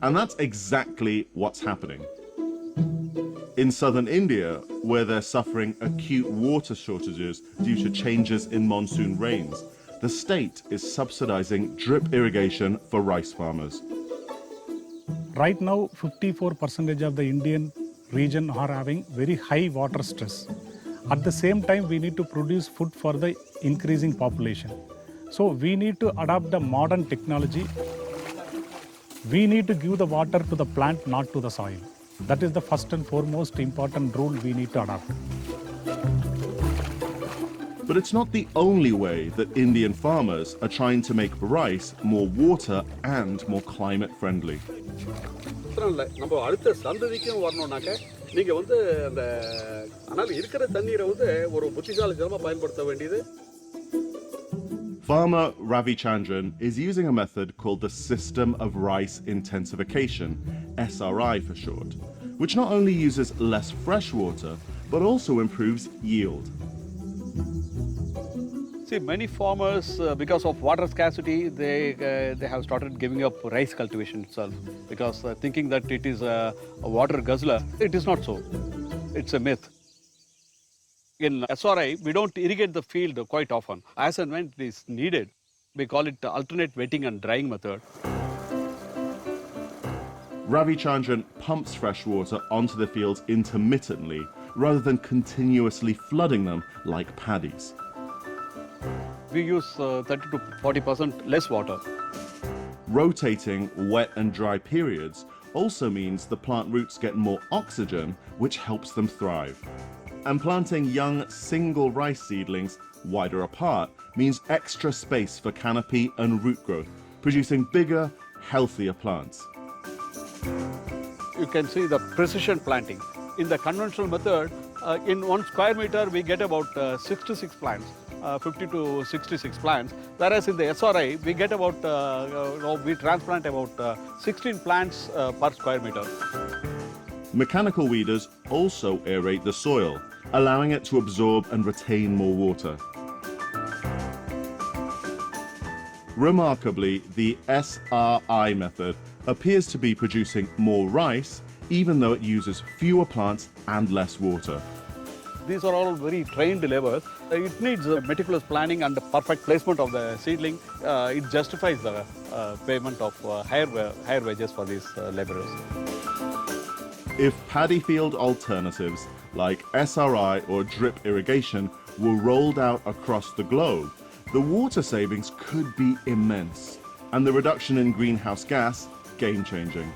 And that's exactly what's happening. In southern India, where they're suffering acute water shortages due to changes in monsoon rains, the state is subsidizing drip irrigation for rice farmers. Right now, 54% of the Indian region are having very high water stress. At the same time, we need to produce food for the increasing population. So we need to adopt the modern technology. We need to give the water to the plant, not to the soil. That is the first and foremost important rule we need to adopt. But it's not the only way that Indian farmers are trying to make rice more water and more climate friendly. நம்ம அடுத்த சந்ததிக்கும் வரணும்னாக்க நீங்க வந்து அந்த ஆனால் இருக்கிற தண்ணீரை வந்து ஒரு புத்திசாலித்தனமா பயன்படுத்த வேண்டியது. Farmer Ravi Chandran is using a method called the System of Rice Intensification, SRI for short, which not only uses less fresh water, but also improves yield. See, many farmers, because of water scarcity, they have started giving up rice cultivation itself because thinking that it is a water guzzler. It is not so. It's a myth. In SRI, we don't irrigate the field quite often. As and when it is needed, we call it alternate wetting and drying method. Ravi Chandran pumps fresh water onto the fields intermittently rather than continuously flooding them like paddies. We use 30 to 40% less water. Rotating wet and dry periods also means the plant roots get more oxygen, which helps them thrive. And planting young single rice seedlings wider apart means extra space for canopy and root growth, producing bigger, healthier plants. You can see the precision planting. In the conventional method, in 1 square meter, we get about 66 plants, 50 to 66 plants. Whereas in the SRI, we get about, we transplant about 16 plants per square meter. Mechanical weeders also aerate the soil, allowing it to absorb and retain more water. Remarkably, the SRI method appears to be producing more rice, even though it uses fewer plants and less water. These are all very trained laborers. It needs meticulous planning and the perfect placement of the seedling. It justifies the payment of higher wages for these laborers. If paddy field alternatives like SRI or drip irrigation were rolled out across the globe, the water savings could be immense, and the reduction in greenhouse gas game-changing.